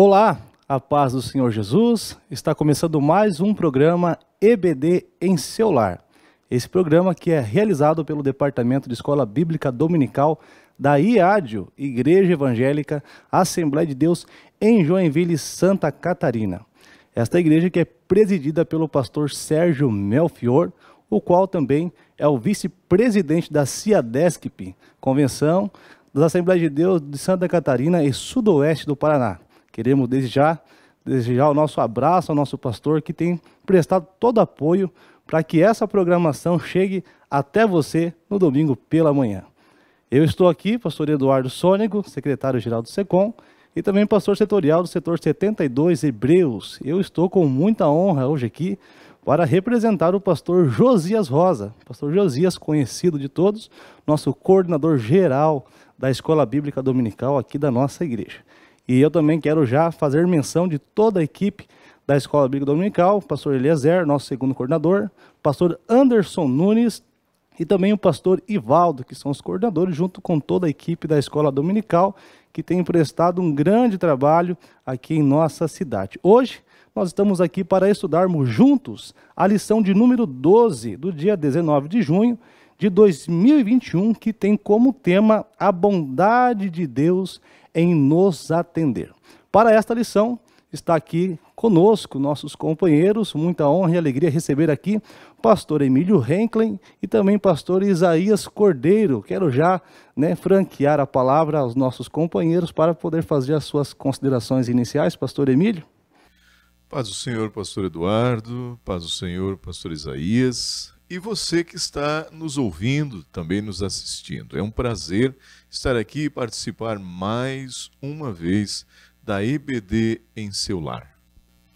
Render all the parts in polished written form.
Olá, a paz do Senhor Jesus. Está começando mais um programa EBD em seu lar. Esse programa que é realizado pelo Departamento de Escola Bíblica Dominical da IADIO, Igreja Evangélica Assembleia de Deus, em Joinville, Santa Catarina. Esta igreja que é presidida pelo pastor Sérgio Melfior, o qual também é o vice-presidente da CIADESCP, Convenção das Assembleias de Deus de Santa Catarina e Sudoeste do Paraná. Queremos desejar o nosso abraço ao nosso pastor, que tem prestado todo apoio para que essa programação chegue até você no domingo pela manhã. Eu estou aqui, pastor Eduardo Sônego, secretário-geral do SECOM, e também pastor setorial do setor 72 Hebreus. Eu estou com muita honra hoje aqui para representar o pastor Josias Rosa. Pastor Josias, conhecido de todos, nosso coordenador geral da Escola Bíblica Dominical aqui da nossa igreja. E eu também quero já fazer menção de toda a equipe da Escola Bíblica Dominical, pastor Eliezer, nosso segundo coordenador, pastor Anderson Nunes e também o pastor Ivaldo, que são os coordenadores, junto com toda a equipe da Escola Dominical, que tem prestado um grande trabalho aqui em nossa cidade. Hoje, nós estamos aqui para estudarmos juntos a lição de número 12, do dia 19 de junho de 2021, que tem como tema a bondade de Deus em nos atender. Para esta lição, está aqui conosco nossos companheiros, muita honra e alegria receber aqui pastor Emílio Henklin e também pastor Isaías Cordeiro. Quero já franquear a palavra aos nossos companheiros para poder fazer as suas considerações iniciais. Pastor Emílio. Paz do Senhor, pastor Eduardo, paz do Senhor, pastor Isaías, e você que está nos ouvindo, também nos assistindo. É um prazer estar aqui e participar mais uma vez da EBD em seu lar.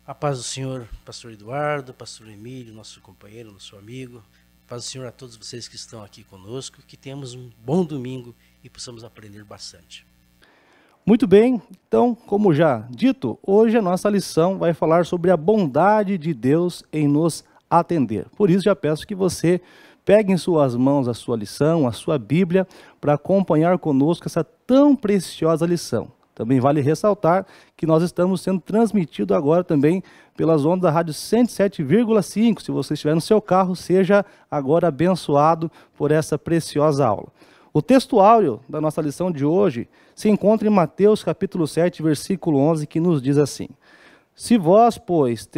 A paz do Senhor, pastor Eduardo, pastor Emílio, nosso companheiro, nosso amigo. Paz do Senhor a todos vocês que estão aqui conosco, que tenhamos um bom domingo e possamos aprender bastante. Muito bem, então, como já dito, hoje a nossa lição vai falar sobre a bondade de Deus em nos atender. Por isso, já peço que você pegue em suas mãos a sua lição, a sua Bíblia, para acompanhar conosco essa tão preciosa lição. Também vale ressaltar que nós estamos sendo transmitidos agora também pelas ondas da rádio 107,5. Se você estiver no seu carro, seja agora abençoado por essa preciosa aula. O texto áureo da nossa lição de hoje se encontra em Mateus capítulo 7, versículo 11, que nos diz assim: Se vós, pois,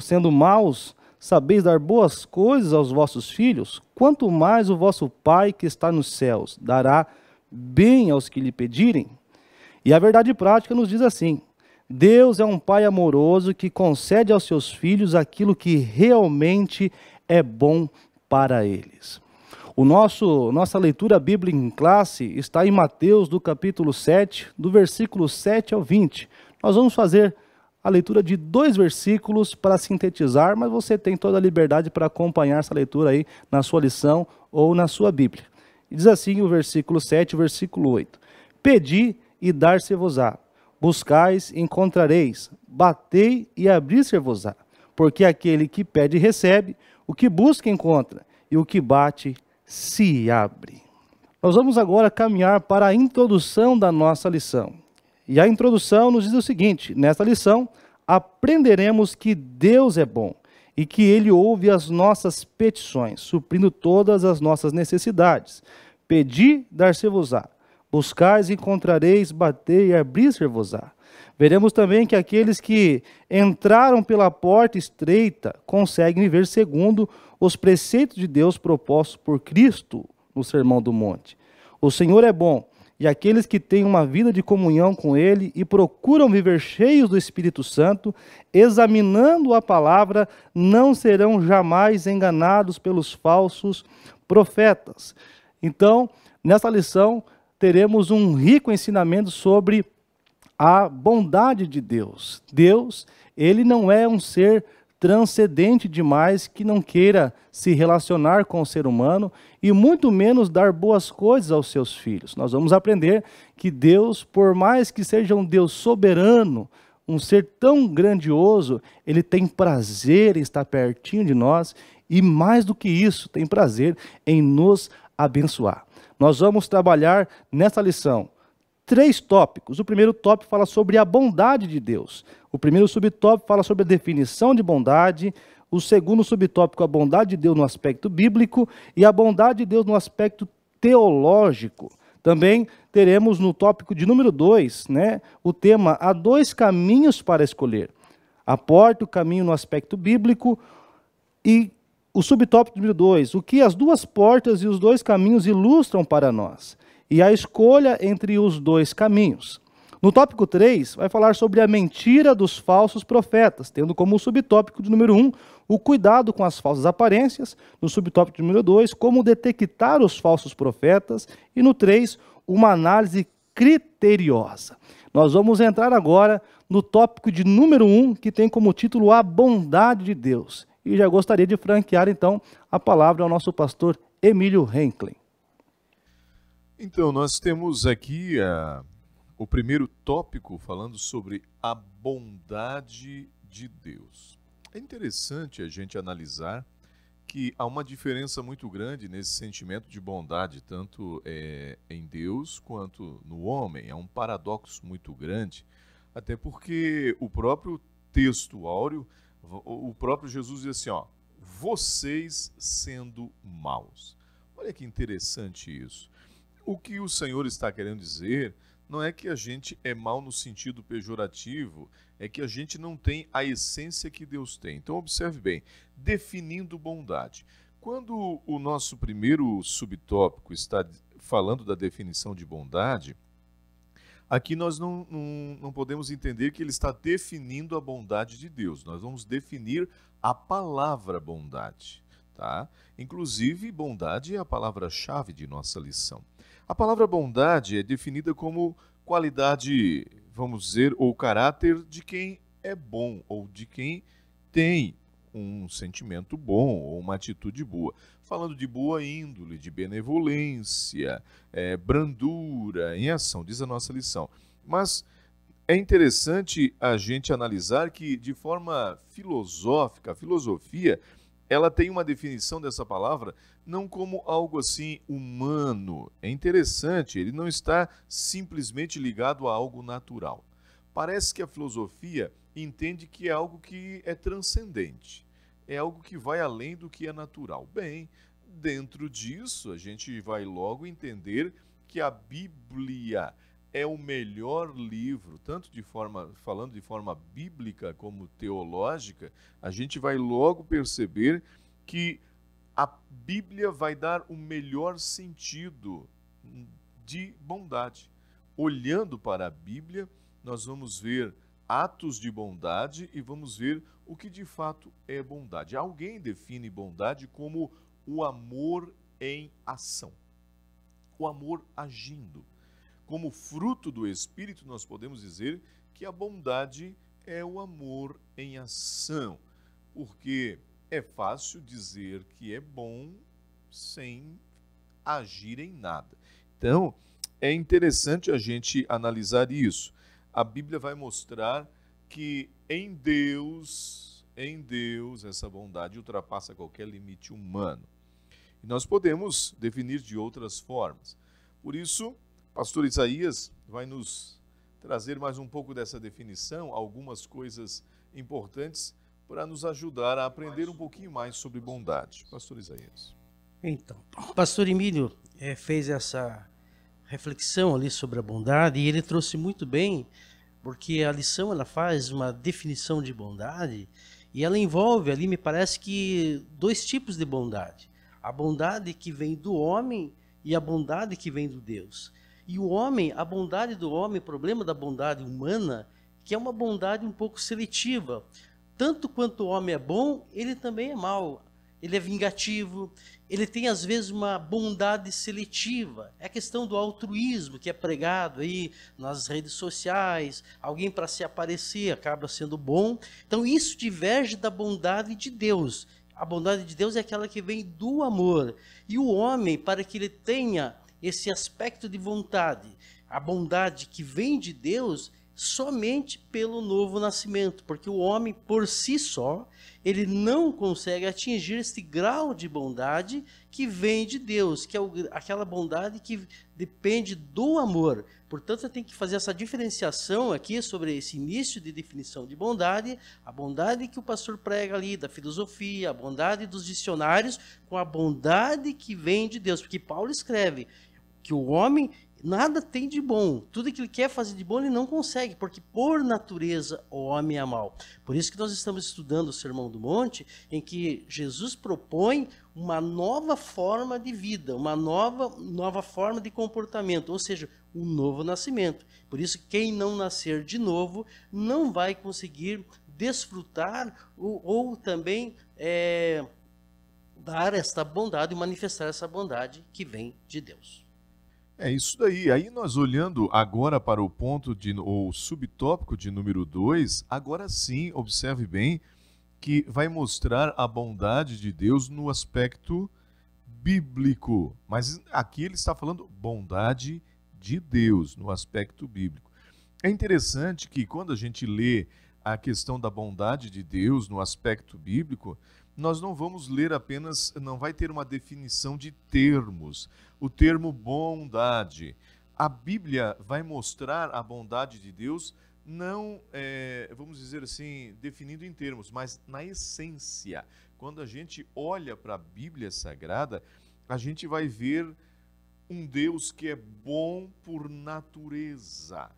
sendo maus, sabeis dar boas coisas aos vossos filhos, quanto mais o vosso Pai que está nos céus dará bem aos que lhe pedirem? E a verdade prática nos diz assim: Deus é um Pai amoroso que concede aos seus filhos aquilo que realmente é bom para eles. Nossa leitura bíblica em classe está em Mateus, do capítulo 7, do versículo 7 ao 20. Nós vamos fazer a leitura de 2 versículos para sintetizar, mas você tem toda a liberdade para acompanhar essa leitura aí na sua lição ou na sua Bíblia. E diz assim o versículo 7 e o versículo 8. Pedi e dar-se-vos-á, buscais e encontrareis, batei e abrir-se-vos-á, porque aquele que pede recebe, o que busca encontra, e o que bate se abre. Nós vamos agora caminhar para a introdução da nossa lição. E a introdução nos diz o seguinte: nesta lição, aprenderemos que Deus é bom e que Ele ouve as nossas petições, suprindo todas as nossas necessidades. Pedi, dar-se-vos-á. Buscais e encontrareis, batei e abrir-se-vos-á. Veremos também que aqueles que entraram pela porta estreita conseguem viver segundo os preceitos de Deus propostos por Cristo no Sermão do Monte. O Senhor é bom, e aqueles que têm uma vida de comunhão com Ele e procuram viver cheios do Espírito Santo, examinando a palavra, não serão jamais enganados pelos falsos profetas. Então, nessa lição, teremos um rico ensinamento sobre a bondade de Deus. Deus, Ele não é um ser transcendente demais que não queira se relacionar com o ser humano e muito menos dar boas coisas aos seus filhos. Nós vamos aprender que Deus, por mais que seja um Deus soberano, um ser tão grandioso, Ele tem prazer em estar pertinho de nós e mais do que isso, tem prazer em nos abençoar. Nós vamos trabalhar nessa lição 3 tópicos. O primeiro tópico fala sobre a bondade de Deus. O primeiro subtópico fala sobre a definição de bondade. O segundo subtópico, a bondade de Deus no aspecto bíblico e a bondade de Deus no aspecto teológico. Também teremos no tópico de número 2, né, o tema há 2 caminhos para escolher. A porta, o caminho no aspecto bíblico e o subtópico número 2, o que as 2 portas e os 2 caminhos ilustram para nós. E a escolha entre os 2 caminhos. No tópico 3, vai falar sobre a mentira dos falsos profetas, tendo como subtópico de número 1, o cuidado com as falsas aparências. No subtópico de número 2, como detectar os falsos profetas. E no 3, uma análise criteriosa. Nós vamos entrar agora no tópico de número 1, que tem como título a bondade de Deus. E já gostaria de franquear, então, a palavra ao nosso pastor Emílio Henklin. Então, nós temos aqui o primeiro tópico falando sobre a bondade de Deus. É interessante a gente analisar que há uma diferença muito grande nesse sentimento de bondade, tanto em Deus quanto no homem. É um paradoxo muito grande, até porque o próprio texto áureo, o próprio Jesus diz assim, ó, vocês sendo maus. Olha que interessante isso. O que o Senhor está querendo dizer não é que a gente é mau no sentido pejorativo, é que a gente não tem a essência que Deus tem. Então, observe bem, definindo bondade. Quando o nosso primeiro subtópico está falando da definição de bondade, aqui nós não podemos entender que ele está definindo a bondade de Deus. Nós vamos definir a palavra bondade. Tá? Inclusive, bondade é a palavra-chave de nossa lição. A palavra bondade é definida como qualidade, vamos dizer, ou caráter de quem é bom, ou de quem tem um sentimento bom, ou uma atitude boa. Falando de boa índole, de benevolência, brandura, em ação, diz a nossa lição. Mas é interessante a gente analisar que, de forma filosófica, a filosofia, ela tem uma definição dessa palavra não como algo assim humano. É interessante, ele não está simplesmente ligado a algo natural. Parece que a filosofia entende que é algo que é transcendente, é algo que vai além do que é natural. Bem, dentro disso, a gente vai logo entender que a Bíblia é o melhor livro, tanto falando de forma bíblica como teológica, a gente vai logo perceber que a Bíblia vai dar o melhor sentido de bondade. Olhando para a Bíblia, nós vamos ver atos de bondade e vamos ver o que de fato é bondade. Alguém define bondade como o amor em ação, o amor agindo. Como fruto do Espírito, nós podemos dizer que a bondade é o amor em ação, porque é fácil dizer que é bom sem agir em nada. Então, é interessante a gente analisar isso. A Bíblia vai mostrar que em Deus, essa bondade ultrapassa qualquer limite humano. E nós podemos definir de outras formas. Por isso, pastor Isaías vai nos trazer mais um pouco dessa definição, algumas coisas importantes para nos ajudar a aprender um pouquinho mais sobre bondade. Pastor Isaías. Então, o pastor Emílio fez essa reflexão ali sobre a bondade e ele trouxe muito bem, porque a lição ela faz uma definição de bondade e ela envolve ali, me parece que 2 tipos de bondade. A bondade que vem do homem e a bondade que vem do Deus. E o homem, a bondade do homem, o problema da bondade humana, que é uma bondade um pouco seletiva. Tanto quanto o homem é bom, ele também é mau. Ele é vingativo, ele tem às vezes uma bondade seletiva. É a questão do altruísmo que é pregado aí nas redes sociais. Alguém para se aparecer acaba sendo bom. Então isso diverge da bondade de Deus. A bondade de Deus é aquela que vem do amor. E o homem, para que ele tenha esse aspecto de vontade, a bondade que vem de Deus, somente pelo novo nascimento, porque o homem por si só, ele não consegue atingir esse grau de bondade que vem de Deus, que é aquela bondade que depende do amor. Portanto, você tem que fazer essa diferenciação aqui sobre esse início de definição de bondade, a bondade que o pastor prega ali, da filosofia, a bondade dos dicionários, com a bondade que vem de Deus, porque Paulo escreve que o homem nada tem de bom. Tudo que ele quer fazer de bom, ele não consegue, porque por natureza o homem é mau. Por isso que nós estamos estudando o Sermão do Monte, em que Jesus propõe uma nova forma de vida, uma nova forma de comportamento, ou seja, um novo nascimento. Por isso, quem não nascer de novo não vai conseguir desfrutar ou também dar esta bondade, manifestar essa bondade que vem de Deus. É isso daí. Aí nós olhando agora para o ponto ou subtópico de número 2, agora sim, observe bem que vai mostrar a bondade de Deus no aspecto bíblico. Mas aqui ele está falando bondade de Deus no aspecto bíblico. É interessante que quando a gente lê a questão da bondade de Deus no aspecto bíblico, nós não vamos ler apenas, não vai ter uma definição de termos. O termo bondade. A Bíblia vai mostrar a bondade de Deus, não, vamos dizer assim, definido em termos, mas na essência. Quando a gente olha para a Bíblia Sagrada, a gente vai ver um Deus que é bom por natureza.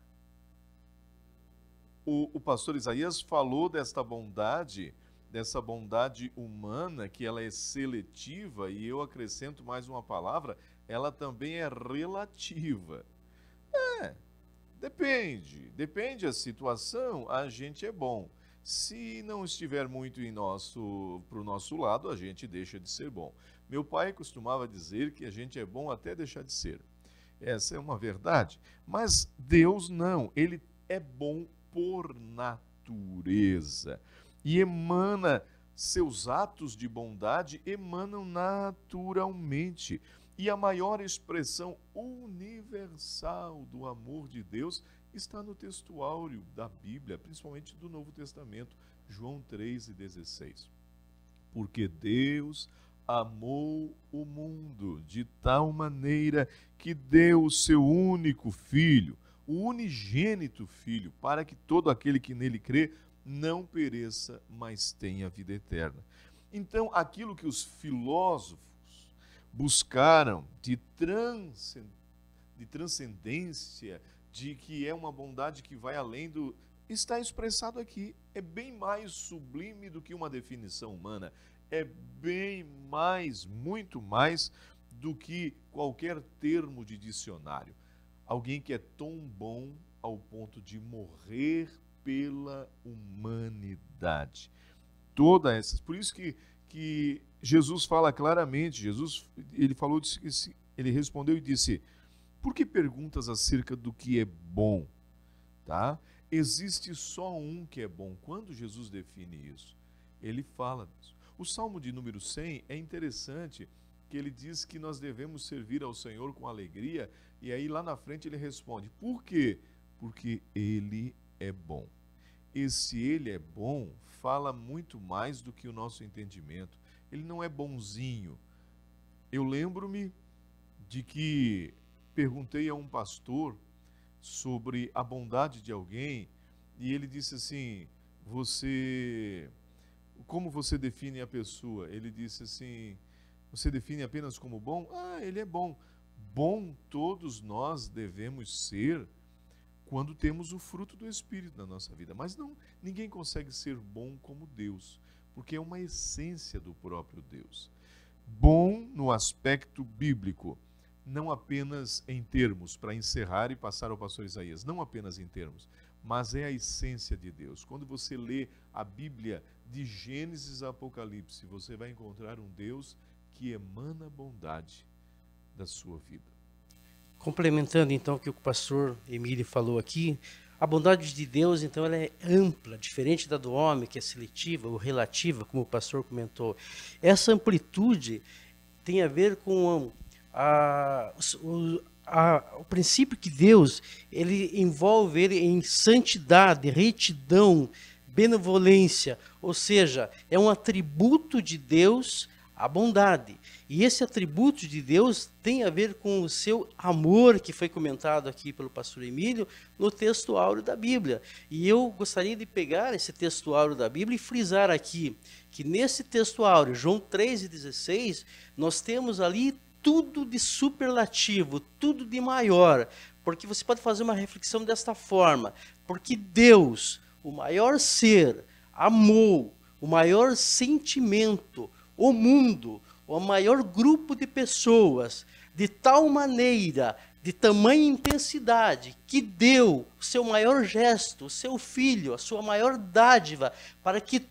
O pastor Isaías falou dessa bondade humana, que ela é seletiva, e eu acrescento mais uma palavra, ela também é relativa. Depende a situação, a gente é bom. Se não estiver muito para o nosso lado, a gente deixa de ser bom. Meu pai costumava dizer que a gente é bom até deixar de ser. Essa é uma verdade. Mas Deus não, ele é bom por natureza. E seus atos de bondade emanam naturalmente. E a maior expressão universal do amor de Deus está no textuário da Bíblia, principalmente do Novo Testamento, João 3,16. Porque Deus amou o mundo de tal maneira que deu o seu único Filho, o unigênito Filho, para que todo aquele que nele crê não pereça, mas tenha vida eterna. Então, aquilo que os filósofos buscaram de transcendência, de que é uma bondade que vai além do... está expressado aqui. É bem mais sublime do que uma definição humana. É bem mais, muito mais do que qualquer termo de dicionário. Alguém que é tão bom ao ponto de morrer pela humanidade. Por isso que Jesus fala claramente, ele respondeu e disse: por que perguntas acerca do que é bom? Tá? Existe só um que é bom. Quando Jesus define isso, ele fala disso. O Salmo de número 100 é interessante, que ele diz que nós devemos servir ao Senhor com alegria, e aí lá na frente ele responde: por quê? Porque ele é bom. Esse ele é bom fala muito mais do que o nosso entendimento. Ele não é bonzinho. Eu lembro-me de que perguntei a um pastor sobre a bondade de alguém, e ele disse assim: como você define a pessoa? Ele disse assim: você define apenas como bom? Ele é bom. Bom todos nós devemos ser quando temos o fruto do Espírito na nossa vida. Mas ninguém consegue ser bom como Deus, porque é uma essência do próprio Deus. Bom no aspecto bíblico, não apenas em termos, para encerrar e passar ao pastor Isaías, não apenas em termos, mas é a essência de Deus. Quando você lê a Bíblia de Gênesis a Apocalipse, você vai encontrar um Deus que emana bondade da sua vida. Complementando então o que o pastor Emílio falou aqui, a bondade de Deus então ela é ampla, diferente da do homem, que é seletiva ou relativa, como o pastor comentou. Essa amplitude tem a ver com o princípio que Deus, ele envolve ele em santidade, retidão, benevolência, ou seja, é um atributo de Deus a bondade. E esse atributo de Deus tem a ver com o seu amor, que foi comentado aqui pelo pastor Emílio, no texto áureo da Bíblia. E eu gostaria de pegar esse texto áureo da Bíblia e frisar aqui, que nesse texto áureo, João 3,16, nós temos ali tudo de superlativo, tudo de maior. Porque você pode fazer uma reflexão desta forma, porque Deus, o maior ser, amou, o maior sentimento, o mundo, o maior grupo de pessoas, de tal maneira, de tamanha intensidade, que deu o seu maior gesto, o seu filho, a sua maior dádiva, para que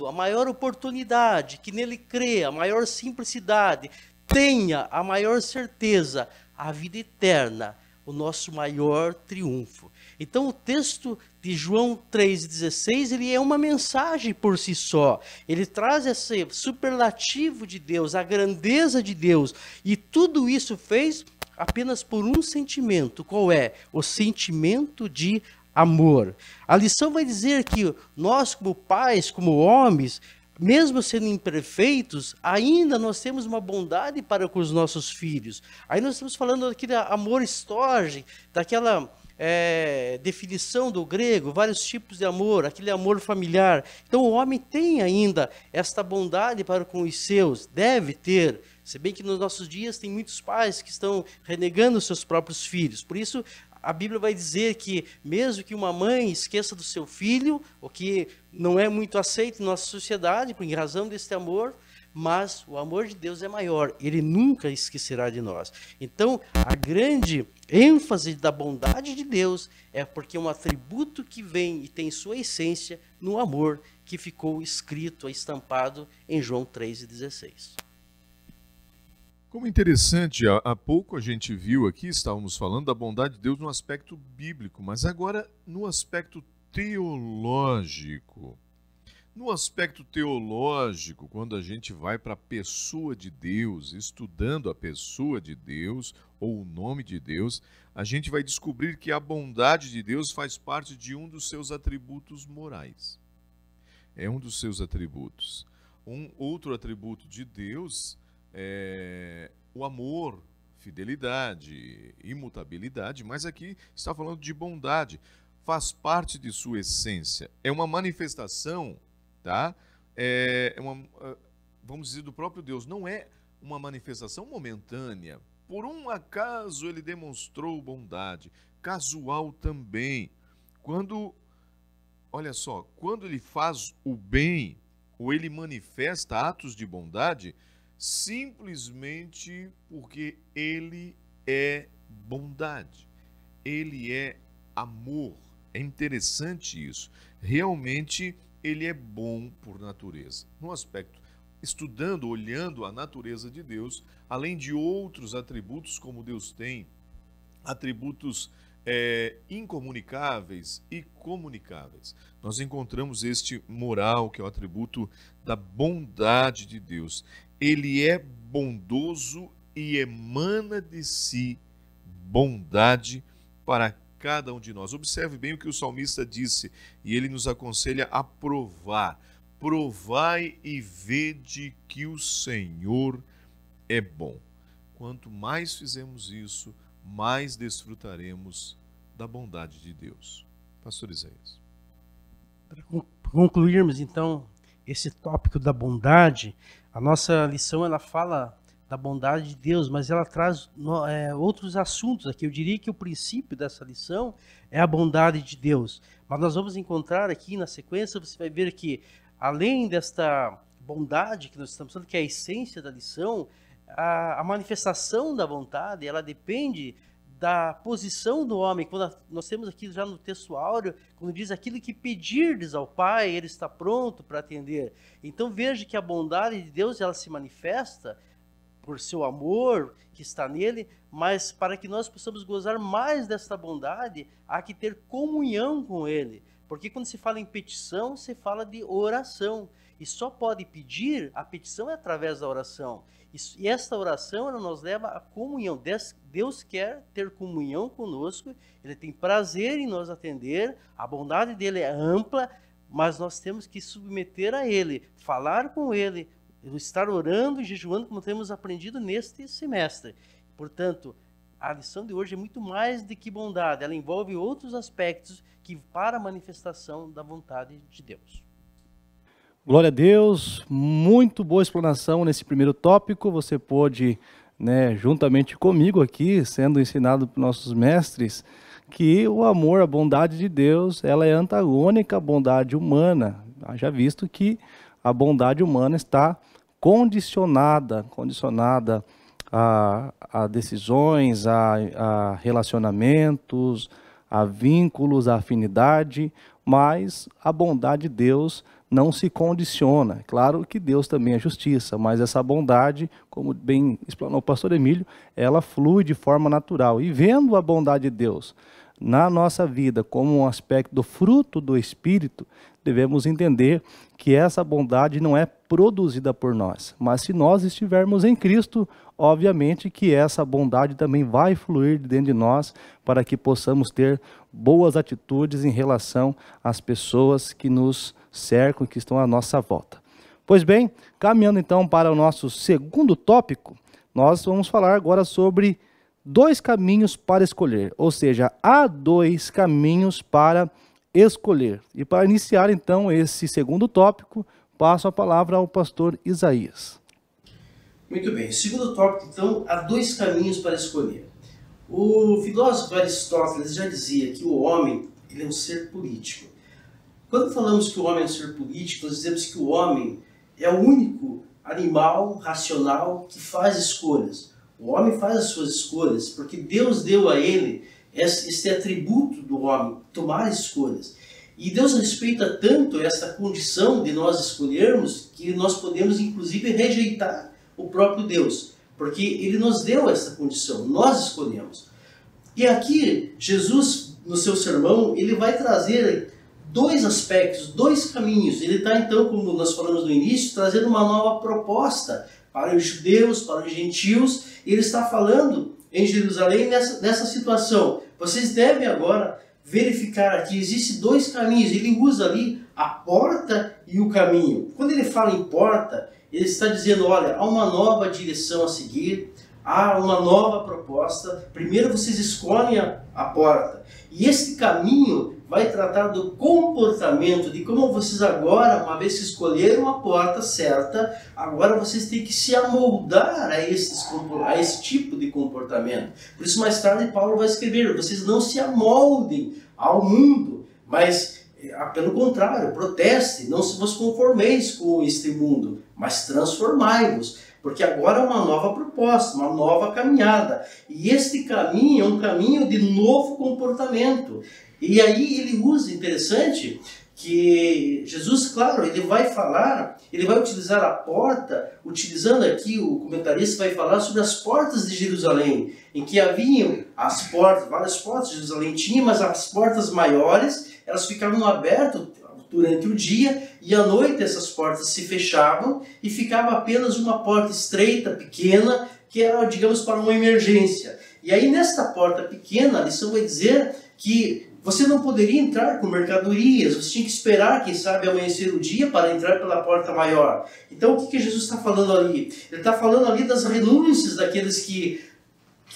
a maior oportunidade, que nele crê, a maior simplicidade, tenha a maior certeza, a vida eterna, o nosso maior triunfo. Então o texto de João 3,16, ele é uma mensagem por si só. Ele traz esse superlativo de Deus, a grandeza de Deus. E tudo isso fez apenas por um sentimento. Qual é? O sentimento de amor. A lição vai dizer que nós, como pais, como homens, mesmo sendo imperfeitos, ainda nós temos uma bondade para com os nossos filhos. Aí nós estamos falando daquele amor storge, daquela definição do grego, vários tipos de amor, aquele amor familiar. Então o homem tem ainda esta bondade para com os seus, deve ter, se bem que nos nossos dias tem muitos pais que estão renegando os seus próprios filhos. Por isso a Bíblia vai dizer que mesmo que uma mãe esqueça do seu filho, o que não é muito aceito em nossa sociedade, por razão deste amor, mas o amor de Deus é maior, ele nunca esquecerá de nós. Então, a grande ênfase da bondade de Deus é porque é um atributo que vem e tem sua essência no amor que ficou escrito, estampado em João 3,16. Como interessante, há pouco a gente viu aqui, estávamos falando da bondade de Deus no aspecto bíblico, mas agora no aspecto teológico. No aspecto teológico, quando a gente vai para a pessoa de Deus, estudando a pessoa de Deus ou o nome de Deus, a gente vai descobrir que a bondade de Deus faz parte de um dos seus atributos morais. É um dos seus atributos. Um outro atributo de Deus é o amor, fidelidade, imutabilidade, mas aqui está falando de bondade. Faz parte de sua essência. É uma manifestação, tá? Vamos dizer, do próprio Deus. Não é uma manifestação momentânea. Por um acaso ele demonstrou bondade. Casual também. Olha só, quando ele faz o bem, ou ele manifesta atos de bondade, simplesmente porque ele é bondade. Ele é amor. É interessante isso. Realmente ele é bom por natureza. No aspecto, estudando, olhando a natureza de Deus, além de outros atributos como Deus tem, atributos incomunicáveis e comunicáveis, nós encontramos este moral, que é o atributo da bondade de Deus. Ele é bondoso e emana de si bondade para cada um de nós. Observe bem o que o salmista disse, e ele nos aconselha a provar. Provai e vede que o Senhor é bom. Quanto mais fizermos isso, mais desfrutaremos da bondade de Deus. Pastor Isaías. Para concluirmos, então, esse tópico da bondade, a nossa lição ela fala da bondade de Deus, mas ela traz outros assuntos aqui. Eu diria que o princípio dessa lição é a bondade de Deus. Mas nós vamos encontrar aqui na sequência, você vai ver que, além desta bondade que nós estamos falando, que é a essência da lição, a manifestação da vontade, ela depende da posição do homem. Quando nós temos aqui já no texto áureo, quando diz aquilo que pedirdes ao Pai, Ele está pronto para atender. Então veja que a bondade de Deus, ela se manifesta por seu amor que está nele, mas para que nós possamos gozar mais desta bondade, há que ter comunhão com Ele. Porque quando se fala em petição, se fala de oração. e só pode pedir, a petição é através da oração. E esta oração ela nos leva à comunhão. Deus quer ter comunhão conosco, Ele tem prazer em nos atender, a bondade dEle é ampla, mas nós temos que submeter a Ele, falar com Ele, estar orando e jejuando, como temos aprendido neste semestre. Portanto, a lição de hoje é muito mais do que bondade, ela envolve outros aspectos que para a manifestação da vontade de Deus. Glória a Deus, muito boa explanação nesse primeiro tópico. Você pôde, juntamente comigo aqui, sendo ensinado por nossos mestres, que o amor, a bondade de Deus, ela é antagônica à bondade humana. Já visto que a bondade humana está condicionada a decisões, a relacionamentos, a vínculos, a afinidade, mas a bondade de Deus não se condiciona. Claro que Deus também é justiça, mas essa bondade, como bem explanou o pastor Emílio, ela flui de forma natural. E vendo a bondade de Deus na nossa vida como um aspecto do fruto do Espírito, devemos entender que essa bondade não é produzida por nós, mas se nós estivermos em Cristo, obviamente que essa bondade também vai fluir dentro de nós para que possamos ter boas atitudes em relação às pessoas que nos cercam, que estão à nossa volta. Pois bem, caminhando então para o nosso segundo tópico, nós vamos falar agora sobre 2 caminhos para escolher, ou seja, há 2 caminhos para escolher. E para iniciar então esse segundo tópico, passo a palavra ao pastor Isaías. Muito bem, segundo tópico então, há 2 caminhos para escolher. O filósofo Aristóteles já dizia que o homem ele é um ser político. Quando falamos que o homem é um ser político, nós dizemos que o homem é o único animal racional que faz escolhas. O homem faz as suas escolhas porque Deus deu a ele este atributo do homem, tomar escolhas. E Deus respeita tanto essa condição de nós escolhermos que nós podemos inclusive rejeitar o próprio Deus, porque Ele nos deu essa condição, nós escolhemos. E aqui, Jesus, no seu sermão, ele vai trazer 2 aspectos, 2 caminhos. Ele está então, como nós falamos no início, trazendo uma nova proposta para os judeus, para os gentios. Ele está falando em Jerusalém nessa situação. Vocês devem agora verificar que existem 2 caminhos. Ele usa ali a porta e o caminho. Quando ele fala em porta, ele está dizendo, olha, há uma nova direção a seguir, há uma nova proposta. Primeiro vocês escolhem a porta. E esse caminho vai tratar do comportamento, de como vocês agora, uma vez que escolheram a porta certa, agora vocês têm que se amoldar a esse tipo de comportamento. Por isso mais tarde Paulo vai escrever, vocês não se amoldem ao mundo, mas pelo contrário, protestem, não se vos conformeis com este mundo, mas transformai-vos. Porque agora é uma nova proposta, uma nova caminhada. E este caminho é um caminho de novo comportamento. E aí ele usa, interessante, que Jesus, claro, ele vai utilizar a porta, utilizando aqui, o comentarista vai falar sobre as portas de Jerusalém, em que haviam as portas, várias portas de Jerusalém tinha, mas as portas maiores, elas ficavam abertas durante o dia, e à noite essas portas se fechavam e ficava apenas uma porta estreita, pequena, que era, digamos, para uma emergência. E aí nesta porta pequena, a lição vai dizer que você não poderia entrar com mercadorias, você tinha que esperar, quem sabe, amanhecer o dia para entrar pela porta maior. Então o que Jesus está falando ali? Ele está falando ali das renúncias daqueles que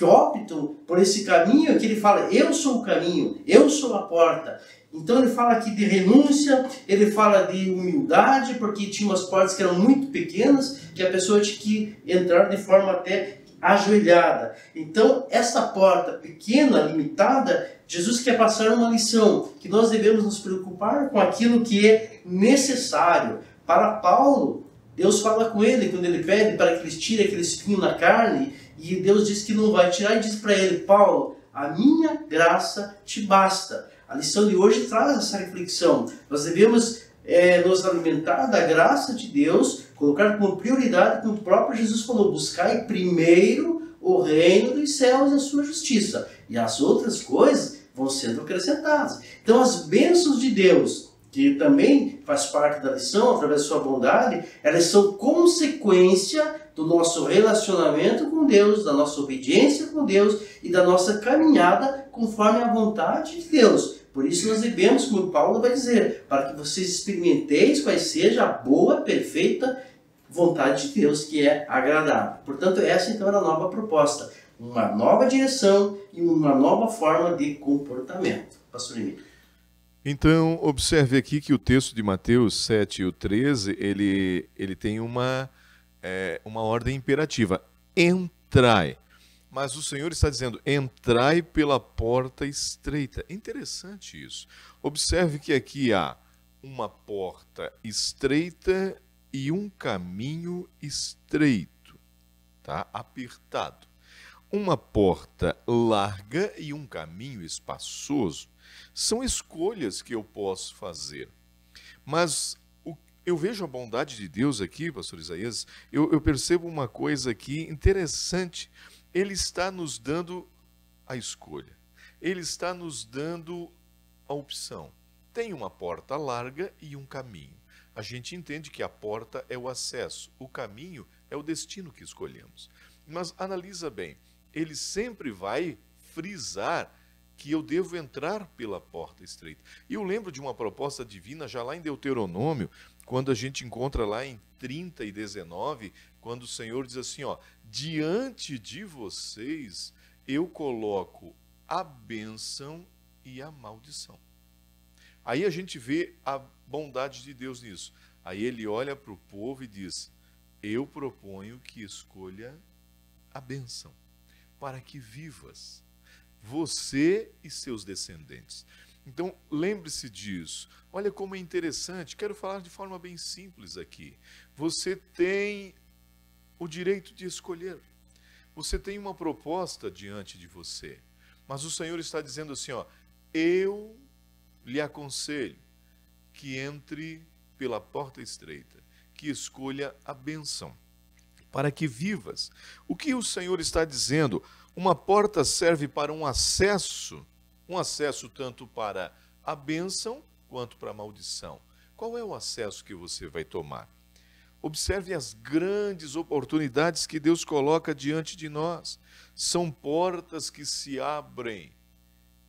optam por esse caminho, que ele fala, eu sou o caminho, eu sou a porta. Então ele fala aqui de renúncia, ele fala de humildade, porque tinha umas portas que eram muito pequenas, que a pessoa tinha que entrar de forma até ajoelhada. Então essa porta pequena, limitada, Jesus quer passar uma lição, que nós devemos nos preocupar com aquilo que é necessário. Para Paulo, Deus fala com ele, quando ele pede para que ele tire aquele espinho na carne, e Deus diz que não vai tirar, e diz para ele, Paulo, a minha graça te basta. A lição de hoje traz essa reflexão. Nós devemos nos alimentar da graça de Deus, colocar como prioridade, como o próprio Jesus falou, buscai primeiro o reino dos céus e a sua justiça. E as outras coisas vão sendo acrescentadas. Então as bênçãos de Deus, que também faz parte da lição, através da sua bondade, elas são consequência do nosso relacionamento com Deus, da nossa obediência com Deus e da nossa caminhada conforme a vontade de Deus. Por isso nós devemos, como Paulo vai dizer, para que vocês experimenteis qual seja a boa, perfeita vontade de Deus, que é agradável. Portanto, essa então era a nova proposta. Uma nova direção e uma nova forma de comportamento. Pastor Emílio. Então, observe aqui que o texto de Mateus 7 e o 13, ele tem uma ordem imperativa. Entrai. Mas o Senhor está dizendo, entrai pela porta estreita. Interessante isso. Observe que aqui há uma porta estreita e um caminho estreito, tá? Apertado. Uma porta larga e um caminho espaçoso. São escolhas que eu posso fazer. Mas eu vejo a bondade de Deus aqui, pastor Isaías, eu percebo uma coisa aqui interessante. Ele está nos dando a escolha. Ele está nos dando a opção. Tem uma porta larga e um caminho. A gente entende que a porta é o acesso, o caminho é o destino que escolhemos. Mas analisa bem, ele sempre vai frisar que eu devo entrar pela porta estreita. E eu lembro de uma proposta divina já lá em Deuteronômio, quando a gente encontra lá em 30 e 19, quando o Senhor diz assim, ó, diante de vocês eu coloco a bênção e a maldição. Aí a gente vê a bondade de Deus nisso. Aí ele olha para o povo e diz, eu proponho que escolha a bênção, para que vivas, você e seus descendentes. Então, lembre-se disso. Olha como é interessante. Quero falar de forma bem simples aqui. Você tem o direito de escolher. Você tem uma proposta diante de você. Mas o Senhor está dizendo assim, ó, eu lhe aconselho que entre pela porta estreita, que escolha a bênção, para que vivas. O que o Senhor está dizendo? Uma porta serve para um acesso tanto para a bênção quanto para a maldição. Qual é o acesso que você vai tomar? Observe as grandes oportunidades que Deus coloca diante de nós. São portas que se abrem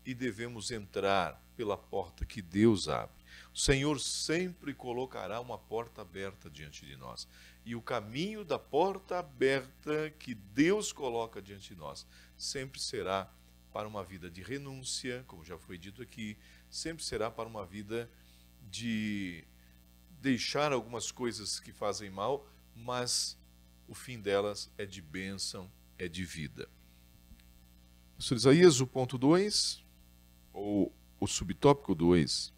e devemos entrar pela porta que Deus abre. O Senhor sempre colocará uma porta aberta diante de nós. E o caminho da porta aberta que Deus coloca diante de nós sempre será para uma vida de renúncia, como já foi dito aqui, sempre será para uma vida de deixar algumas coisas que fazem mal, mas o fim delas é de bênção, é de vida. Pastor Isaías, o ponto 2, ou o subtópico 2.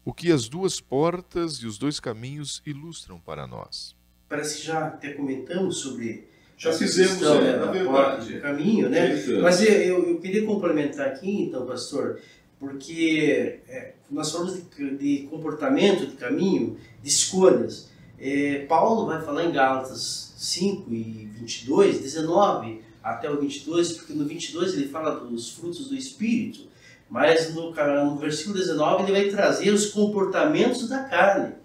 O que as duas portas e os dois caminhos ilustram para nós? Parece que já até comentamos sobre... Já fizemos, na verdade, o caminho, né? Mas eu queria complementar aqui, então, pastor, porque nós falamos de comportamento, de caminho, de escolhas. Paulo vai falar em Gálatas 5 e 22, 19 até o 22, porque no 22 ele fala dos frutos do Espírito, mas no versículo 19 ele vai trazer os comportamentos da carne.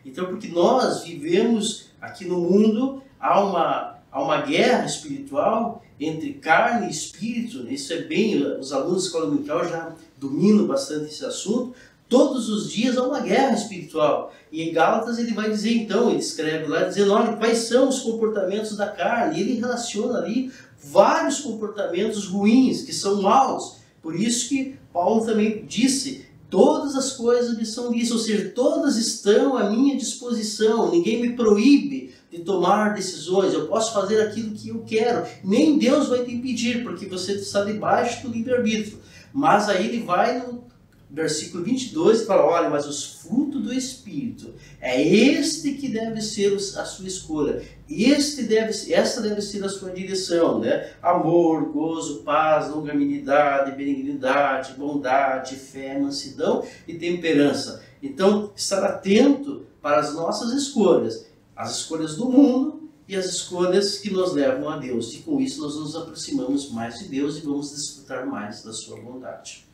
Então, porque nós vivemos aqui no mundo, há uma guerra espiritual entre carne e espírito. Isso é bem, os alunos da escola dominical já dominam bastante esse assunto. Todos os dias há uma guerra espiritual. E em Gálatas ele vai dizer então, ele escreve lá, dizendo, olha, quais são os comportamentos da carne. E ele relaciona ali vários comportamentos ruins, que são maus. Por isso que Paulo também disse, todas as coisas me são lícitas, ou seja, todas estão à minha disposição, ninguém me proíbe de tomar decisões, eu posso fazer aquilo que eu quero, nem Deus vai te impedir, porque você está debaixo do livre-arbítrio. Mas aí ele vai no versículo 22 e fala, olha, mas os frutos do Espírito, é este que deve ser a sua escolha, esta deve ser a sua direção, né? Amor, gozo, paz, longanimidade, benignidade, bondade, fé, mansidão e temperança. Então, estar atento para as nossas escolhas, as escolhas do mundo e as escolhas que nos levam a Deus. E com isso nós nos aproximamos mais de Deus e vamos desfrutar mais da sua bondade.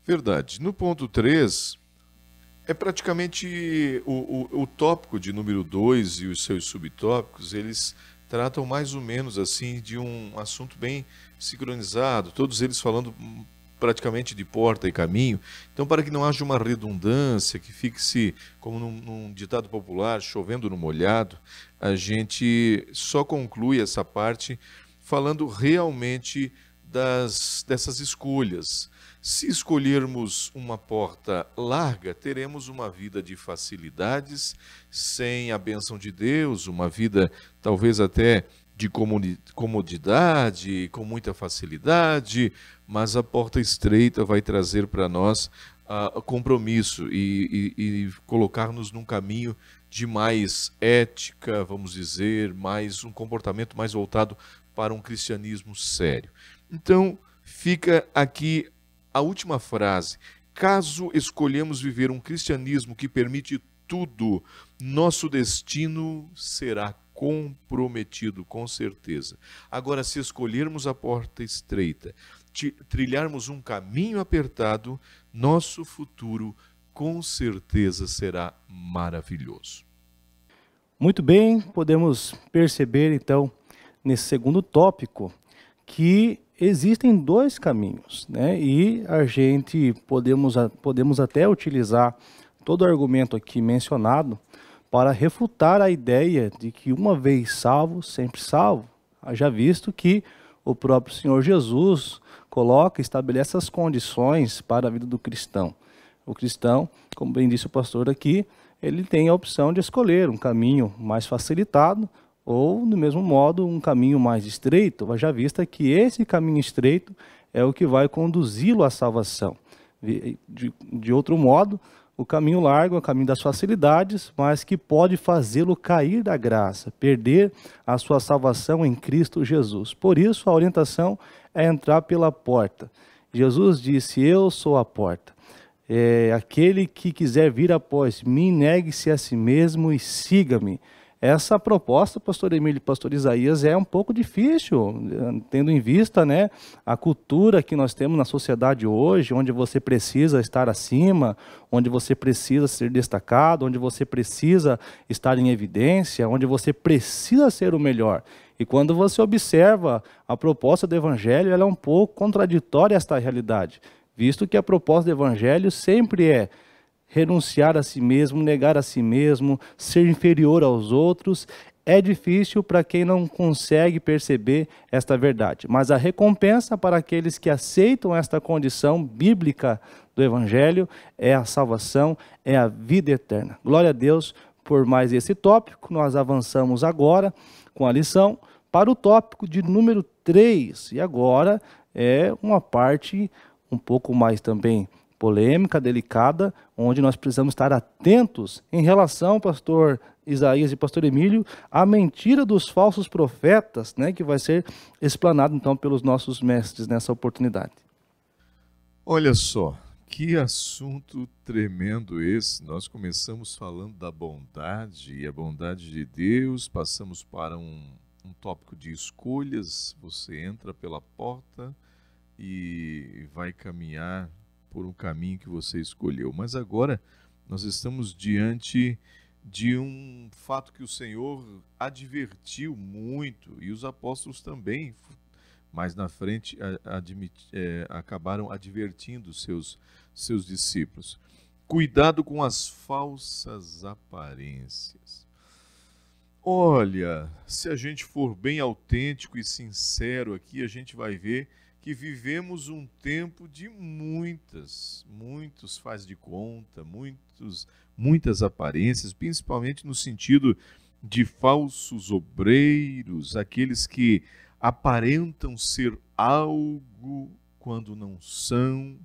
Verdade. No ponto 3, É praticamente o tópico de número 2 e os seus subtópicos, eles tratam mais ou menos assim de um assunto bem sincronizado, todos eles falando praticamente de porta e caminho. Então, para que não haja uma redundância, que fique-se, como num ditado popular, chovendo no molhado, a gente só conclui essa parte falando realmente dessas escolhas. Se escolhermos uma porta larga, teremos uma vida de facilidades, sem a bênção de Deus, uma vida talvez até de comodidade, com muita facilidade, mas a porta estreita vai trazer para nós compromisso e colocar-nos num caminho de mais ética, vamos dizer, mais um comportamento mais voltado para um cristianismo sério. Então, fica aqui a última frase: caso escolhemos viver um cristianismo que permite tudo, nosso destino será comprometido, com certeza. Agora, se escolhermos a porta estreita, trilharmos um caminho apertado, nosso futuro com certeza será maravilhoso. Muito bem, podemos perceber então, nesse segundo tópico, que existem dois caminhos, né? E a gente podemos até utilizar todo o argumento aqui mencionado para refutar a ideia de que uma vez salvo, sempre salvo. Haja visto que o próprio Senhor Jesus estabelece as condições para a vida do cristão. O cristão, como bem disse o pastor aqui, ele tem a opção de escolher um caminho mais facilitado ou, do mesmo modo, um caminho mais estreito, haja vista que esse caminho estreito é o que vai conduzi-lo à salvação. De outro modo, o caminho largo é o caminho das facilidades, mas que pode fazê-lo cair da graça, perder a sua salvação em Cristo Jesus. Por isso, a orientação é entrar pela porta. Jesus disse: eu sou a porta. Aquele que quiser vir após mim, negue-se a si mesmo e siga-me. Essa proposta, pastor Emílio e pastor Isaías, é um pouco difícil, tendo em vista, né, a cultura que nós temos na sociedade hoje, onde você precisa estar acima, onde você precisa ser destacado, onde você precisa estar em evidência, onde você precisa ser o melhor. E quando você observa a proposta do Evangelho, ela é um pouco contraditória a esta realidade, visto que a proposta do Evangelho sempre é renunciar a si mesmo, negar a si mesmo, ser inferior aos outros. É difícil para quem não consegue perceber esta verdade. Mas a recompensa para aqueles que aceitam esta condição bíblica do Evangelho é a salvação, é a vida eterna. Glória a Deus por mais esse tópico. Nós avançamos agora com a lição para o tópico de número 3. E agora é uma parte um pouco mais também polêmica, delicada, onde nós precisamos estar atentos em relação, pastor Isaías e pastor Emílio, à mentira dos falsos profetas, né, que vai ser explanado então pelos nossos mestres nessa oportunidade. Olha só, que assunto tremendo esse. Nós começamos falando da bondade e a bondade de Deus, passamos para um tópico de escolhas. Você entra pela porta e vai caminhar por um caminho que você escolheu. Mas agora nós estamos diante de um fato que o Senhor advertiu muito, e os apóstolos também, mais na frente, acabaram advertindo seus discípulos. Cuidado com as falsas aparências. Olha, se a gente for bem autêntico e sincero aqui, a gente vai ver que vivemos um tempo de muitos faz de conta, muitas aparências, principalmente no sentido de falsos obreiros, aqueles que aparentam ser algo quando não são.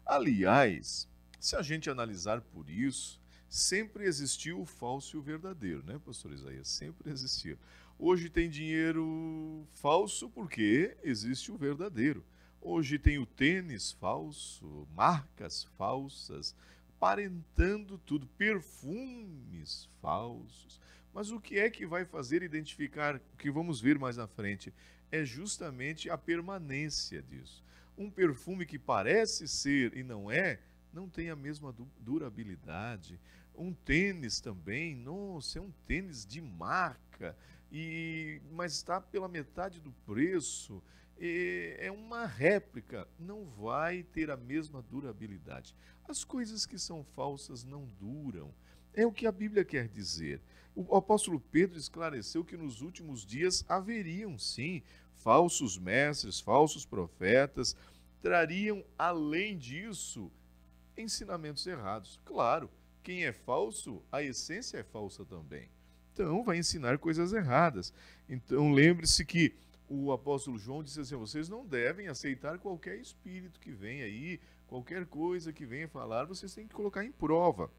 Aliás, se a gente analisar por isso, sempre existiu o falso e o verdadeiro, né, pastor Isaías? Sempre existiu. Hoje tem dinheiro falso porque existe o verdadeiro. Hoje tem o tênis falso, marcas falsas, aparentando tudo, perfumes falsos. Mas o que é que vai fazer identificar, o que vamos ver mais na frente, é justamente a permanência disso. Um perfume que parece ser e não é, não tem a mesma durabilidade. Um tênis também, nossa, é um tênis de marca, mas está pela metade do preço, é uma réplica, não vai ter a mesma durabilidade. As coisas que são falsas não duram. É o que a Bíblia quer dizer. O apóstolo Pedro esclareceu que nos últimos dias haveriam, sim, falsos mestres, falsos profetas, trariam, além disso, ensinamentos errados. Claro, quem é falso, a essência é falsa também. Então, vai ensinar coisas erradas. Então, lembre-se que o apóstolo João disse assim, vocês não devem aceitar qualquer espírito que venha aí, qualquer coisa que venha falar, vocês têm que colocar em prova.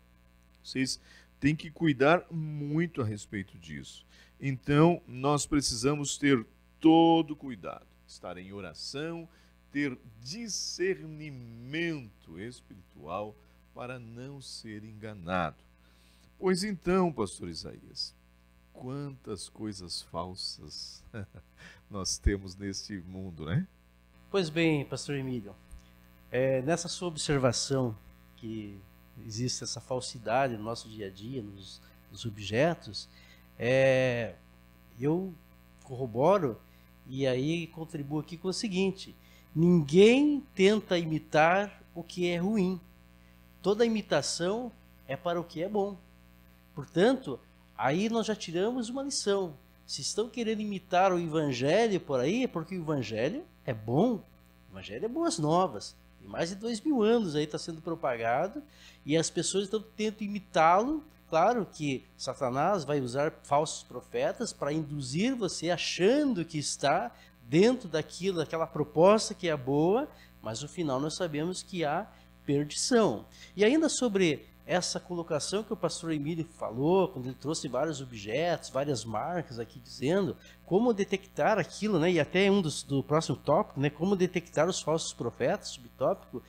Vocês têm que cuidar muito a respeito disso. Então, nós precisamos ter todo cuidado, estar em oração, ter discernimento espiritual para não ser enganado. Pois então, pastor Isaías, quantas coisas falsas nós temos neste mundo, né? Pois bem, pastor Emílio, nessa sua observação que existe essa falsidade no nosso dia a dia, nos objetos, eu corroboro e aí contribuo aqui com o seguinte: ninguém tenta imitar o que é ruim. Toda imitação é para o que é bom. Portanto, aí nós já tiramos uma lição. Se estão querendo imitar o Evangelho por aí, é porque o Evangelho é bom. O Evangelho é boas novas. Tem mais de 2000 anos aí está sendo propagado e as pessoas estão tentando imitá-lo. Claro que Satanás vai usar falsos profetas para induzir você achando que está dentro daquela proposta que é boa, mas no final nós sabemos que há perdição. E ainda sobre essa colocação que o pastor Emílio falou, quando ele trouxe vários objetos, várias marcas aqui dizendo como detectar aquilo, né? E até do próximo tópico, né? Como detectar os falsos profetas, subtópico,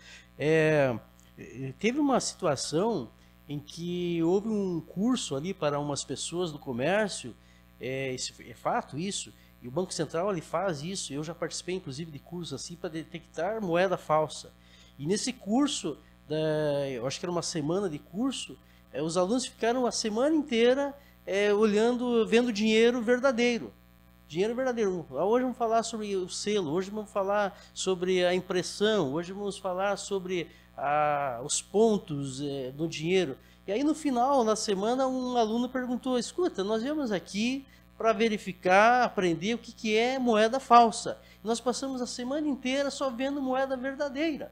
teve uma situação em que houve um curso ali para umas pessoas do comércio, é fato isso, e o Banco Central ele faz isso, eu já participei inclusive de cursos assim para detectar moeda falsa. E nesse curso, eu acho que era uma semana de curso, os alunos ficaram a semana inteira olhando, vendo dinheiro verdadeiro. Dinheiro verdadeiro. Hoje vamos falar sobre o selo, hoje vamos falar sobre a impressão, hoje vamos falar sobre os pontos do dinheiro. E aí no final da semana um aluno perguntou, escuta, nós viemos aqui para verificar, aprender o que é moeda falsa. Nós passamos a semana inteira só vendo moeda verdadeira.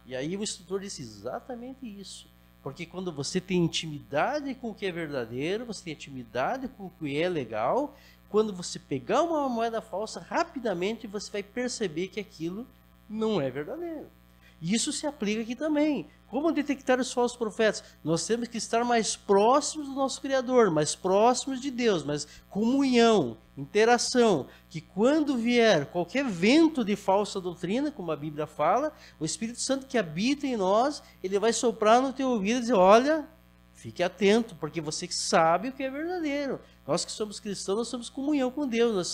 E aí o instrutor disse exatamente isso. Porque quando você tem intimidade com o que é verdadeiro, você tem intimidade com o que é legal, quando você pegar uma moeda falsa, rapidamente você vai perceber que aquilo não é verdadeiro. E isso se aplica aqui também. Como detectar os falsos profetas? Nós temos que estar mais próximos do nosso Criador, mais próximos de Deus, mais comunhão, interação, que quando vier qualquer vento de falsa doutrina, como a Bíblia fala, o Espírito Santo que habita em nós, ele vai soprar no teu ouvido e dizer, olha, fique atento, porque você sabe o que é verdadeiro. Nós que somos cristãos, nós somos comunhão com Deus, nós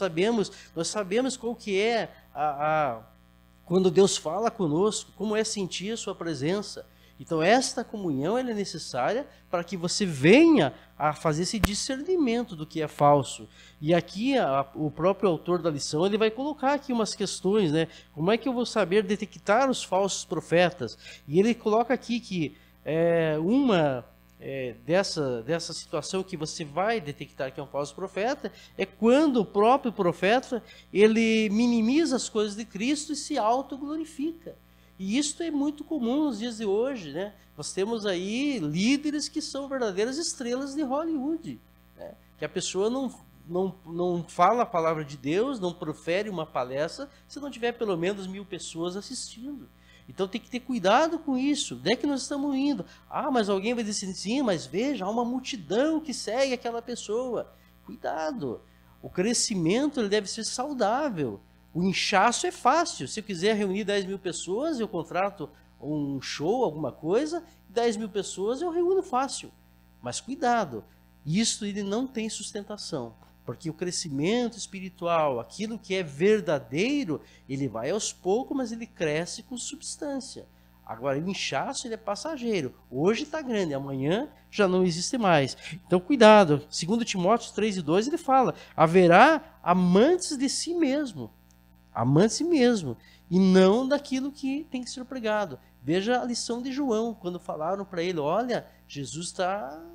sabemos qual que é quando Deus fala conosco, como é sentir a sua presença. Então esta comunhão ela é necessária para que você venha a fazer esse discernimento do que é falso. E aqui o próprio autor da lição ele vai colocar aqui umas questões, né? Como é que eu vou saber detectar os falsos profetas? E ele coloca aqui que dessa situação que você vai detectar que é um falso profeta, é quando o próprio profeta ele minimiza as coisas de Cristo e se autoglorifica. E isso é muito comum nos dias de hoje, né? Nós temos aí líderes que são verdadeiras estrelas de Hollywood, né? Que a pessoa não fala a palavra de Deus, não profere uma palestra, se não tiver pelo menos 1000 pessoas assistindo. Então tem que ter cuidado com isso. Onde é que nós estamos indo? Mas alguém vai dizer sim, mas veja, há uma multidão que segue aquela pessoa. Cuidado. O crescimento ele deve ser saudável. O inchaço é fácil. Se eu quiser reunir 10.000 pessoas, eu contrato um show, alguma coisa, 10.000 pessoas eu reúno fácil. Mas cuidado, isso ele não tem sustentação. Porque o crescimento espiritual, aquilo que é verdadeiro, ele vai aos poucos, mas ele cresce com substância. Agora, o inchaço ele é passageiro. Hoje está grande, amanhã já não existe mais. Então, cuidado. 2 Timóteo 3:2, ele fala, haverá amantes de si mesmo. Amantes de si mesmo. E não daquilo que tem que ser pregado. Veja a lição de João, quando falaram para ele, olha, Jesus está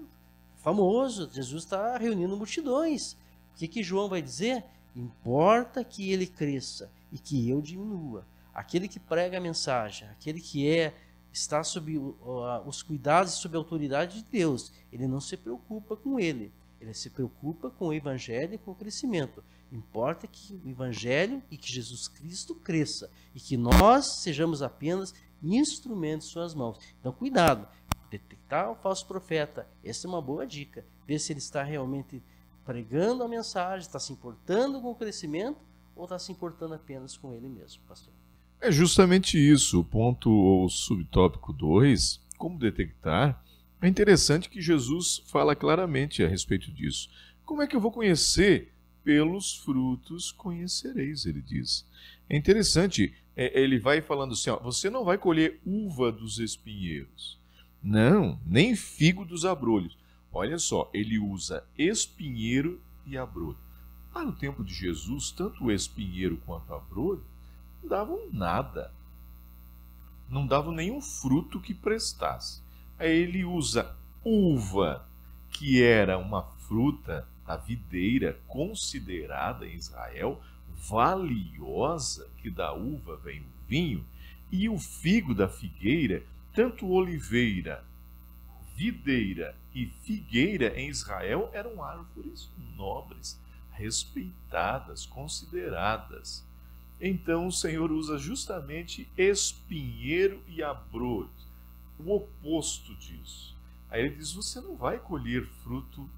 famoso, Jesus está reunindo multidões. O que João vai dizer? Importa que ele cresça e que eu diminua. Aquele que prega a mensagem, aquele que está sob os cuidados e sob a autoridade de Deus, ele não se preocupa com ele se preocupa com o evangelho e com o crescimento. Importa que o evangelho e que Jesus Cristo cresça e que nós sejamos apenas instrumentos em suas mãos. Então, cuidado, detectar o falso profeta, essa é uma boa dica. Ver se ele está realmente pregando a mensagem, está se importando com o crescimento ou está se importando apenas com ele mesmo, pastor? É justamente isso, o ponto ou subtópico 2, como detectar. É interessante que Jesus fala claramente a respeito disso. Como é que eu vou conhecer? Pelos frutos conhecereis, ele diz. É interessante, ele vai falando assim, ó, você não vai colher uva dos espinheiros, não, nem figo dos abrolhos. Olha só, ele usa espinheiro e abrolho. Lá no tempo de Jesus, tanto o espinheiro quanto o abrolho não davam nada, não davam nenhum fruto que prestasse. Aí ele usa uva, que era uma fruta, a videira, considerada em Israel valiosa, que da uva vem o vinho, e o figo da figueira, tanto oliveira, videira e figueira em Israel eram árvores nobres, respeitadas, consideradas. Então o Senhor usa justamente espinheiro e abrolho, o oposto disso. Aí ele diz, você não vai colher fruto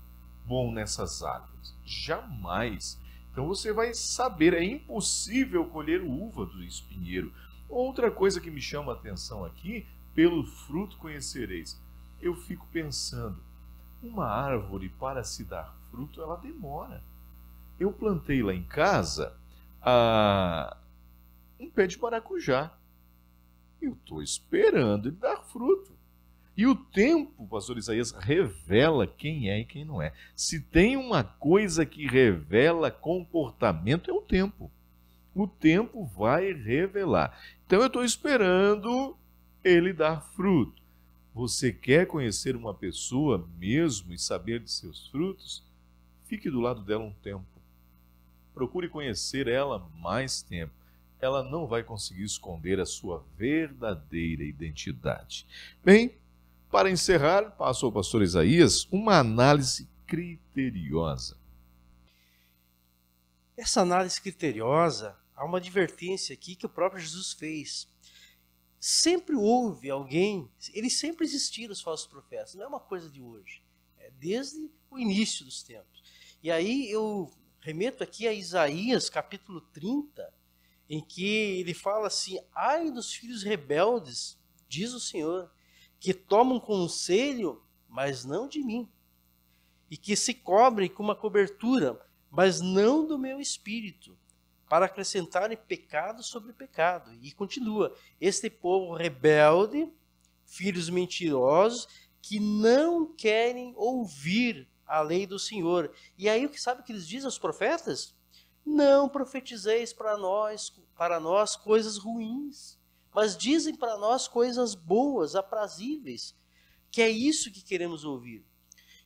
bom nessas árvores, jamais. Então você vai saber, é impossível colher uva do espinheiro. Outra coisa que me chama a atenção aqui, pelo fruto conhecereis. Eu fico pensando, uma árvore para se dar fruto, ela demora. Eu plantei lá em casa um pé de maracujá. Eu estou esperando ele dar fruto. E o tempo, pastor Isaías, revela quem é e quem não é. Se tem uma coisa que revela comportamento, é o tempo. O tempo vai revelar. Então eu estou esperando ele dar fruto. Você quer conhecer uma pessoa mesmo e saber de seus frutos? Fique do lado dela um tempo. Procure conhecer ela mais tempo. Ela não vai conseguir esconder a sua verdadeira identidade. Bem, para encerrar, passo ao pastor Isaías uma análise criteriosa. Essa análise criteriosa, há uma advertência aqui que o próprio Jesus fez. Sempre houve alguém, eles sempre existiram os falsos profetas, não é uma coisa de hoje, é desde o início dos tempos. E aí eu remeto aqui a Isaías capítulo 30, em que ele fala assim, ai dos filhos rebeldes, diz o Senhor, que tomam conselho, mas não de mim, e que se cobrem com uma cobertura, mas não do meu espírito, para acrescentarem pecado sobre pecado. E continua, este povo rebelde, filhos mentirosos, que não querem ouvir a lei do Senhor. E aí, sabe o que eles dizem aos profetas? Não profetizeis para nós coisas ruins, mas dizem para nós coisas boas, aprazíveis, que é isso que queremos ouvir.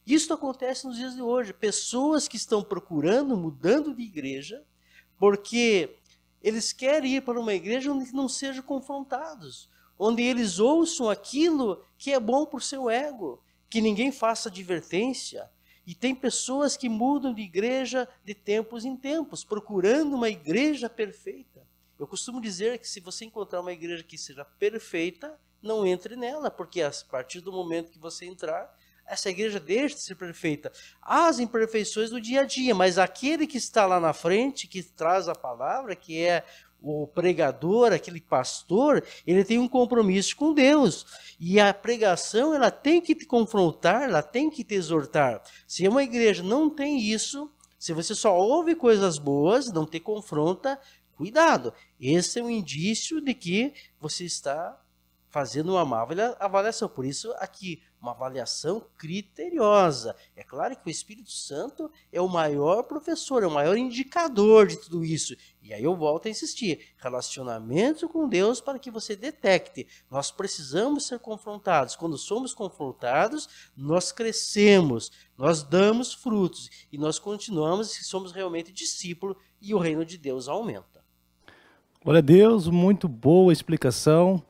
Isso acontece nos dias de hoje. Pessoas que estão procurando, mudando de igreja, porque eles querem ir para uma igreja onde não sejam confrontados, onde eles ouçam aquilo que é bom para o seu ego, que ninguém faça advertência. E tem pessoas que mudam de igreja de tempos em tempos, procurando uma igreja perfeita. Eu costumo dizer que se você encontrar uma igreja que seja perfeita, não entre nela, porque a partir do momento que você entrar, essa igreja deixa de ser perfeita. Há as imperfeições do dia a dia, mas aquele que está lá na frente, que traz a palavra, que é o pregador, aquele pastor, ele tem um compromisso com Deus. E a pregação, ela tem que te confrontar, ela tem que te exortar. Se uma igreja não tem isso, se você só ouve coisas boas, não te confronta, cuidado. Esse é um indício de que você está fazendo uma má avaliação. Por isso, aqui, uma avaliação criteriosa. É claro que o Espírito Santo é o maior professor, é o maior indicador de tudo isso. E aí eu volto a insistir, relacionamento com Deus para que você detecte. Nós precisamos ser confrontados. Quando somos confrontados, nós crescemos, nós damos frutos e nós continuamos se somos realmente discípulos e o reino de Deus aumenta. Glória a Deus, muito boa explicação.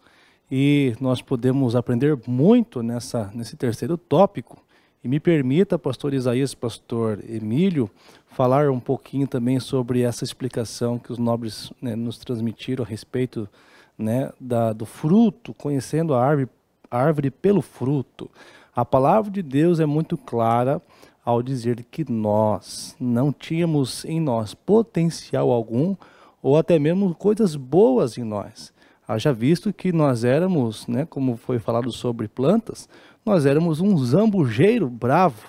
E nós podemos aprender muito nesse terceiro tópico. E me permita, pastor Isaías, pastor Emílio, falar um pouquinho também sobre essa explicação que os nobres, né, nos transmitiram a respeito, né, do fruto, conhecendo a árvore pelo fruto. A palavra de Deus é muito clara ao dizer que nós não tínhamos em nós potencial algum ou até mesmo coisas boas em nós. Haja visto que nós éramos, né, como foi falado sobre plantas, nós éramos um zambujeiro bravo.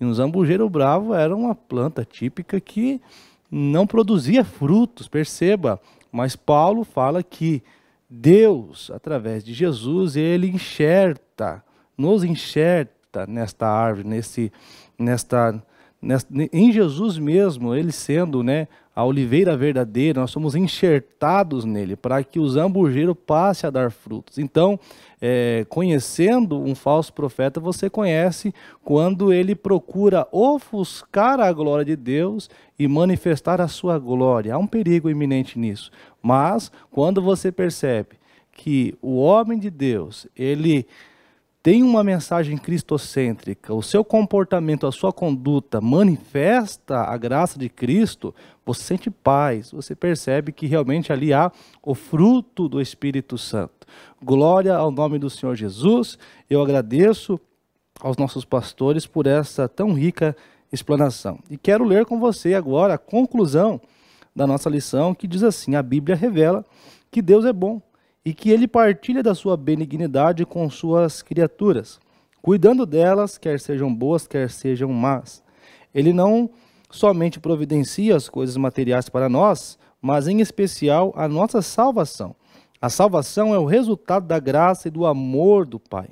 E um zambujeiro bravo era uma planta típica que não produzia frutos, perceba. Mas Paulo fala que Deus, através de Jesus, ele nos enxerta nesta árvore, em Jesus mesmo, ele sendo, né, a oliveira verdadeira, nós somos enxertados nele, para que o zambujeiro passe a dar frutos. Então, conhecendo um falso profeta, você conhece quando ele procura ofuscar a glória de Deus e manifestar a sua glória. Há um perigo iminente nisso. Mas, quando você percebe que o homem de Deus, ele tem uma mensagem cristocêntrica, o seu comportamento, a sua conduta manifesta a graça de Cristo, você sente paz, você percebe que realmente ali há o fruto do Espírito Santo. Glória ao nome do Senhor Jesus. Eu agradeço aos nossos pastores por essa tão rica explanação. E quero ler com você agora a conclusão da nossa lição, que diz assim: a Bíblia revela que Deus é bom e que ele partilha da sua benignidade com suas criaturas, cuidando delas, quer sejam boas, quer sejam más. Ele não somente providencia as coisas materiais para nós, mas em especial a nossa salvação. A salvação é o resultado da graça e do amor do Pai.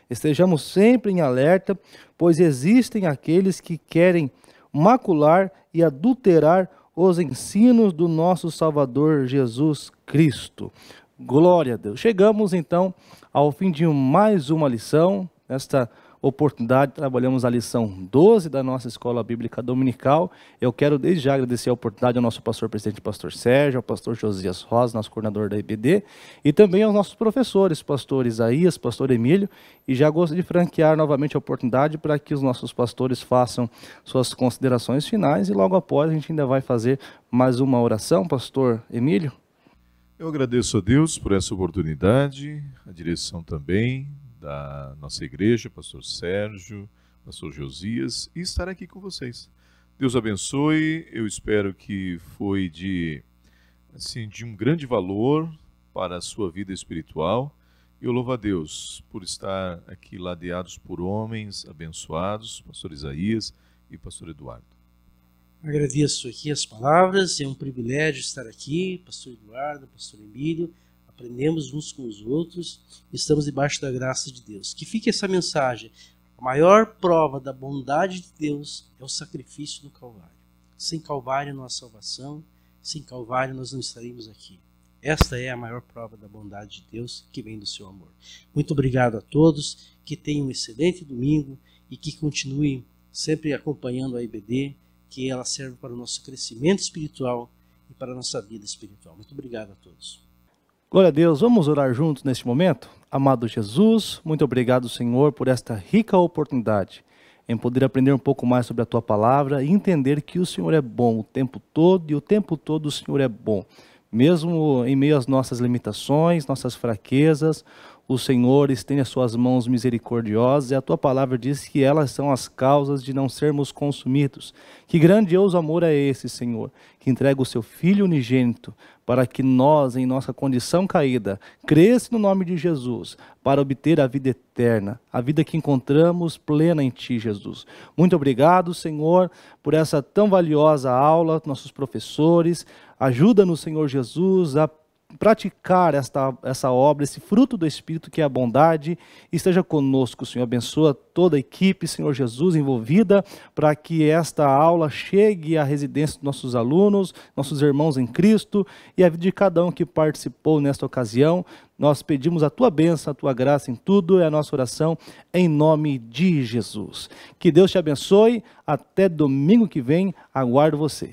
Estejamos sempre em alerta, pois existem aqueles que querem macular e adulterar os ensinos do nosso Salvador Jesus Cristo. Glória a Deus. Chegamos então ao fim de mais uma lição. Nesta oportunidade trabalhamos a lição 12 da nossa Escola Bíblica Dominical. Eu quero desde já agradecer a oportunidade ao nosso pastor presidente, pastor Sérgio, ao pastor Josias Rosa, nosso coordenador da IBD, e também aos nossos professores, pastor Isaías, pastor Emílio, e já gosto de franquear novamente a oportunidade para que os nossos pastores façam suas considerações finais e logo após a gente ainda vai fazer mais uma oração. Pastor Emílio. Eu agradeço a Deus por essa oportunidade, a direção também da nossa igreja, pastor Sérgio, pastor Josias, e estar aqui com vocês. Deus abençoe, eu espero que foi de um grande valor para a sua vida espiritual. Eu louvo a Deus por estar aqui ladeados por homens abençoados, pastor Isaías e pastor Eduardo. Agradeço aqui as palavras, é um privilégio estar aqui, pastor Eduardo, pastor Emílio, aprendemos uns com os outros, estamos debaixo da graça de Deus. Que fique essa mensagem, a maior prova da bondade de Deus é o sacrifício do Calvário. Sem Calvário não há salvação, sem Calvário nós não estaríamos aqui. Esta é a maior prova da bondade de Deus que vem do seu amor. Muito obrigado a todos, que tenham um excelente domingo e que continuem sempre acompanhando a IBD, que ela serve para o nosso crescimento espiritual e para a nossa vida espiritual. Muito obrigado a todos. Glória a Deus, vamos orar juntos neste momento? Amado Jesus, muito obrigado, Senhor, por esta rica oportunidade em poder aprender um pouco mais sobre a Tua Palavra e entender que o Senhor é bom o tempo todo e o tempo todo o Senhor é bom. Mesmo em meio às nossas limitações, nossas fraquezas, o Senhor estende as suas mãos misericordiosas e a Tua Palavra diz que elas são as causas de não sermos consumidos. Que grandioso amor é esse, Senhor, que entrega o Seu Filho unigênito para que nós, em nossa condição caída, cresça no nome de Jesus para obter a vida eterna, a vida que encontramos plena em Ti, Jesus. Muito obrigado, Senhor, por essa tão valiosa aula, nossos professores. Ajuda-nos, Senhor Jesus, a praticar essa obra, esse fruto do Espírito que é a bondade. Esteja conosco, Senhor. Abençoa toda a equipe, Senhor Jesus, envolvida, para que esta aula chegue à residência dos nossos alunos, nossos irmãos em Cristo e a vida de cada um que participou nesta ocasião. Nós pedimos a tua bênção, a tua graça em tudo, é a nossa oração em nome de Jesus. Que Deus te abençoe. Até domingo que vem, aguardo você.